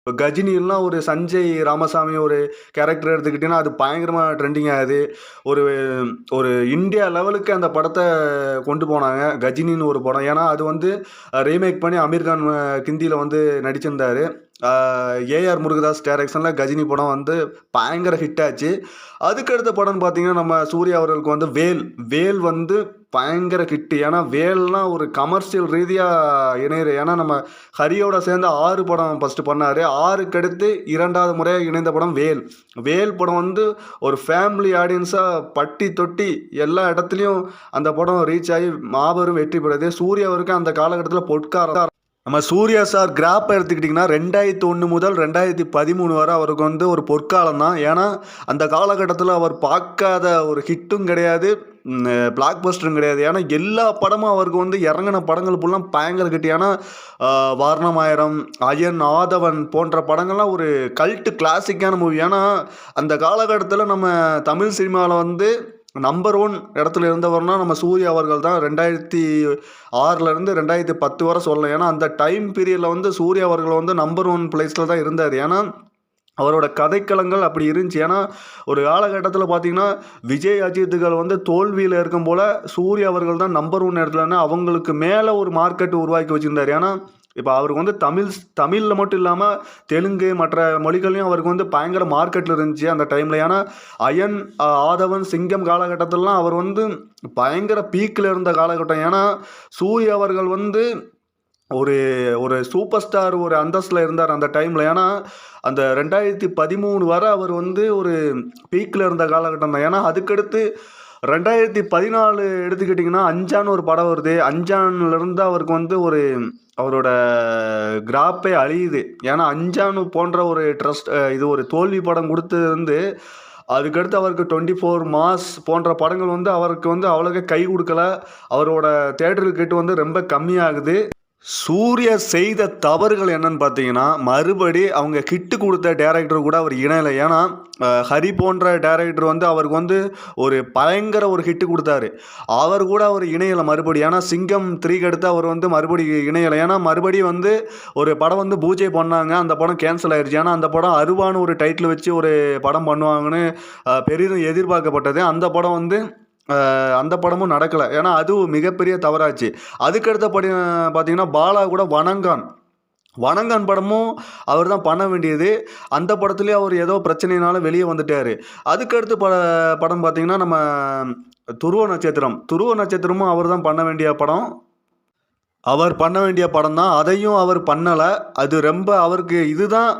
இப்போ கஜினிலாம் ஒரு சஞ்சய் ராமசாமி ஒரு கேரக்டர் எடுத்துக்கிட்டிங்கன்னா அது பயங்கரமாக ட்ரெண்டிங் ஆகுது. ஒரு ஒரு இந்தியா லெவலுக்கு அந்த படத்தை கொண்டு போனாங்க. கஜினின்னு ஒரு படம். ஏன்னா அது வந்து ரீமேக் பண்ணி அமீர் கான் ஹிந்தியில் வந்து நடிச்சிருந்தாரு. ஏஆர் முருகதாஸ் டைரக்ஷனில் கஜினி படம் வந்து பயங்கர ஹிட் ஆச்சு. அதுக்கடுத்த படம்னு பார்த்தீங்கன்னா நம்ம சூர்யா அவர்களுக்கு வந்து வேல். வேல் வந்து பயங்கர ஹிட்டு. ஏன்னா வேல்லாம் ஒரு கமர்ஷியல் ரீதியாக இணையிற. ஏன்னா நம்ம ஹரியோட சேர்ந்து 6 படம் ஃபஸ்ட்டு பண்ணார். 6க்கு அடுத்து 2வது முறையாக இணைந்த படம் வேல். வேல் படம் வந்து ஒரு ஃபேமிலி ஆடியன்ஸாக பட்டி தொட்டி எல்லா இடத்துலையும் அந்த படம் ரீச் ஆகி மாபெரும் வெற்றி பெறுது. சூர்யாவிற்கு அந்த காலகட்டத்தில் பொற்காலம். நம்ம சூர்யா சார் கிராப் எடுத்துக்கிட்டிங்கன்னா 2001 முதல் 2013 வரை அவருக்கு வந்து ஒரு பொற்காலம் தான். ஏன்னா அந்த காலகட்டத்தில் அவர் பார்க்காத ஒரு ஹிட்டும் கிடையாது, பிளாக் பஸ்டரும் கிடையாது. ஏன்னா எல்லா படமும் அவருக்கு வந்து இறங்கின படங்கள் ஃபுல்லாக பயங்கர ஹிட். ஏன்னா வாரணமாயிரம், அயன், ஆதவன் போன்ற படங்கள்லாம் ஒரு கல்ட்டு கிளாசிக்கான மூவி. ஏன்னா அந்த காலகட்டத்தில் நம்ம தமிழ் சினிமாவில் வந்து நம்பர் 1 இடத்துல இருந்தவர்னா நம்ம சூர்யா அவர்கள் தான். 2006லேருந்து 2010 வரை சொல்லலாம். ஏன்னா அந்த டைம் பீரியடில் வந்து சூர்யா அவர்கள் வந்து நம்பர் 1 பிளேஸில் தான் இருந்தார். ஏன்னா அவரோட கதைக்களங்கள் அப்படி இருந்துச்சு. ஏன்னா ஒரு காலகட்டத்தில் பார்த்தீங்கன்னா விஜய் அஜித்துகள் வந்து தோல்வியில் இருக்கும் போல் சூர்யா அவர்கள் தான் நம்பர் 1 இடத்துலன்னா அவங்களுக்கு மேலே ஒரு மார்க்கெட் உருவாக்கி வச்சுருந்தார். ஏன்னா இப்போ அவருக்கு வந்து தமிழில் மட்டும் இல்லாமல் தெலுங்கு மற்ற மொழிகள்லையும் அவருக்கு வந்து பயங்கர மார்க்கெட்டில் இருந்துச்சு அந்த டைமில். ஏன்னா அயன், ஆதவன், சிங்கம் காலகட்டத்திலலாம் அவர் வந்து பயங்கர பீக்கில் இருந்த காலகட்டம். ஏன்னா சூர்யா அவர்கள் வந்து ஒரு ஒரு சூப்பர் ஸ்டார் ஒரு அந்தஸ்தில் இருந்தார் அந்த டைமில். ஏன்னா அந்த 2013 வரை அவர் வந்து ஒரு பீக்கில் இருந்த காலகட்டம் தான். ஏன்னா அதுக்கடுத்து 2014 எடுத்துக்கிட்டிங்கன்னா அஞ்சான் ஒரு படம் வருது. அஞ்சான்லேருந்து அவருக்கு வந்து ஒரு அவரோட கிராப்பே அழியுது. ஏன்னா அஞ்சான் போன்ற ஒரு இது ஒரு தோல்வி படம் கொடுத்தது வந்து அதுக்கடுத்து அவருக்கு 24 மாஸ் போன்ற படங்கள் வந்து அவருக்கு வந்து அவ்வளோக்கா கை கொடுக்கல. அவரோட தேட்டர் கிட்ட வந்து ரொம்ப கம்மியாகுது. சூர்யா செய்த தவறுகள் என்னன்னு பார்த்தீங்கன்னா மறுபடி அவங்க ஹிட்டு கொடுத்த டேரக்டர் கூட அவர் இணையலை. ஏன்னா ஹரி போன்ற டேரக்டர் வந்து அவருக்கு வந்து ஒரு பயங்கர ஒரு ஹிட்டு கொடுத்தாரு. அவர் கூட அவர் இணையலை மறுபடி. ஏன்னா சிங்கம் 3க்கு அடுத்து அவர் வந்து மறுபடி இணையலை. ஏன்னா மறுபடியும் வந்து ஒரு படம் வந்து பூஜை பண்ணாங்க. அந்த படம் கேன்சல் ஆயிடுச்சு. ஏன்னா அந்த படம் அருவான்னு ஒரு டைட்டில் வச்சு ஒரு படம் பண்ணுவாங்கன்னு பெரிதும் எதிர்பார்க்கப்பட்டது. அந்த படம் வந்து அந்த படமும் நடக்கலை. ஏன்னா அதுவும் மிகப்பெரிய தவறாச்சு. அதுக்கடுத்த படம் பார்த்தீங்கன்னா பாலா கூட வணங்கான் படமும் அவர் தான் பண்ண வேண்டியது. அந்த படத்துலேயே அவர் ஏதோ பிரச்சனையினால வெளியே வந்துட்டார். அதுக்கடுத்து படம் பார்த்தீங்கன்னா நம்ம துருவ நட்சத்திரமும் அவர் தான் பண்ண வேண்டிய படம். அவர் பண்ண வேண்டிய படம் தான். அதையும் அவர் பண்ணலை. அது ரொம்ப அவருக்கு இதுதான்